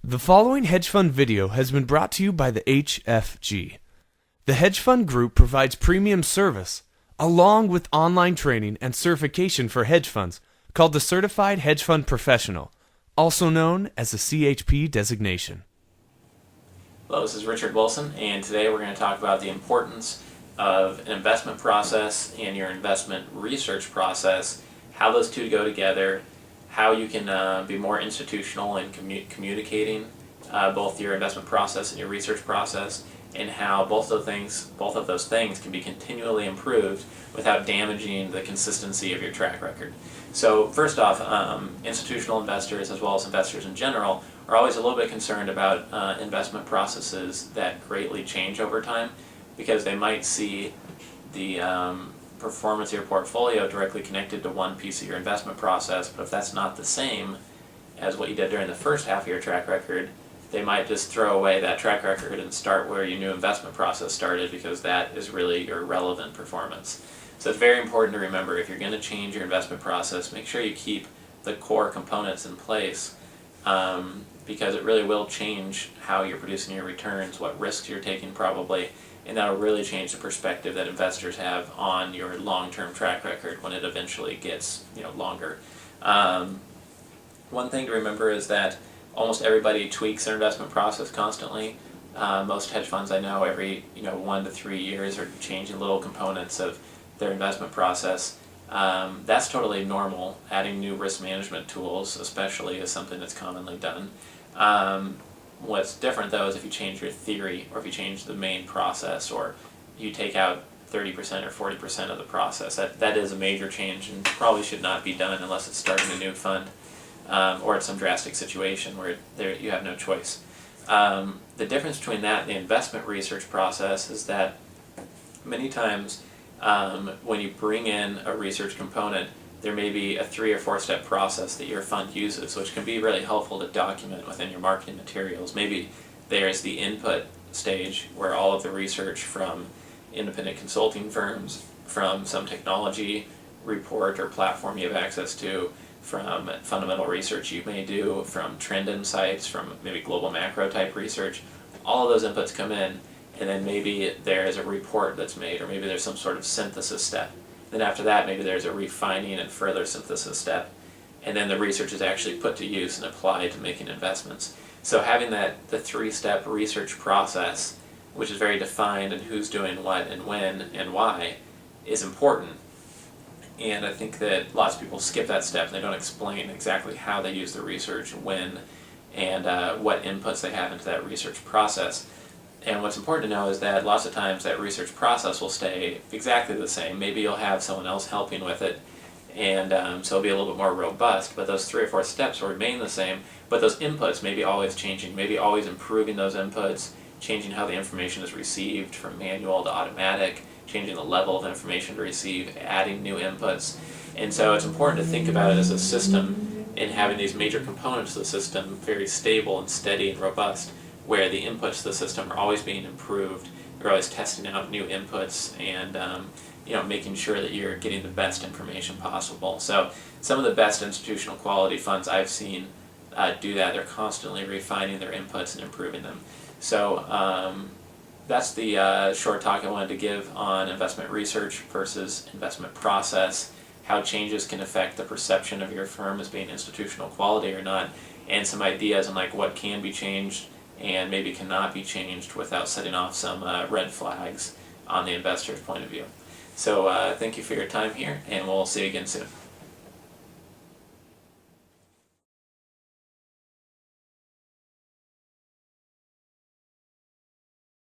The following hedge fund video has been brought to you by the HFG. The hedge fund group provides premium service, along with online training and certification for hedge funds, called the Certified Hedge Fund Professional, also known as the CHP designation. Hello, this is Richard Wilson, and today we're going to talk about the importance of an investment process and your investment research process, how those two go together, how you can be more institutional in communicating both your investment process and your research process, and how both of those things can be continually improved without damaging the consistency of your track record. So first off, institutional investors, as well as investors in general, are always a little bit concerned about investment processes that greatly change over time, because they might see the performance of your portfolio directly connected to one piece of your investment process, but if that's not the same as what you did during the first half of your track record, they might just throw away that track record and start where your new investment process started, because that is really your relevant performance. So it's very important to remember, if you're going to change your investment process, make sure you keep the core components in place, because it really will change how you're producing your returns, what risks you're taking probably, and that'll really change the perspective that investors have on your long-term track record when it eventually gets longer. One thing to remember is that almost everybody tweaks their investment process constantly. Most hedge funds I know, every 1 to 3 years, are changing little components of their investment process. That's totally normal. Adding new risk management tools especially is something that's commonly done. What's different though is if you change your theory, or if you change the main process, or you take out 30% or 40% of the process. That is a major change and probably should not be done unless it's starting a new fund, or it's some drastic situation where you have no choice. The difference between that and the investment research process is that many times when you bring in a research component, there may be a 3 or 4 step process that your fund uses, which can be really helpful to document within your marketing materials. Maybe there's the input stage, where all of the research from independent consulting firms, from some technology report or platform you have access to, from fundamental research you may do, from trend insights, from maybe global macro type research. All of those inputs come in, and then maybe there's a report that's made, or maybe there's some sort of synthesis step. Then after that, maybe there's a refining and further synthesis step, and then the research is actually put to use and applied to making investments. So having the 3-step research process, which is very defined in who's doing what and when and why, is important. And I think that lots of people skip that step, and they don't explain exactly how they use the research, when, and what inputs they have into that research process. And what's important to know is that lots of times that research process will stay exactly the same. Maybe you'll have someone else helping with it, and so it'll be a little bit more robust, but those 3 or 4 steps will remain the same, but those inputs may be always changing, maybe always improving those inputs, changing how the information is received from manual to automatic, changing the level of information to receive, adding new inputs. And so it's important to think about it as a system, and having these major components of the system very stable and steady and robust, where the inputs to the system are always being improved. You're always testing out new inputs, and making sure that you're getting the best information possible. So some of the best institutional quality funds I've seen do that. They're constantly refining their inputs and improving them. So that's the short talk I wanted to give on investment research versus investment process, how changes can affect the perception of your firm as being institutional quality or not, and some ideas on what can be changed and maybe cannot be changed without setting off some red flags on the investor's point of view. So thank you for your time here, and we'll see you again soon.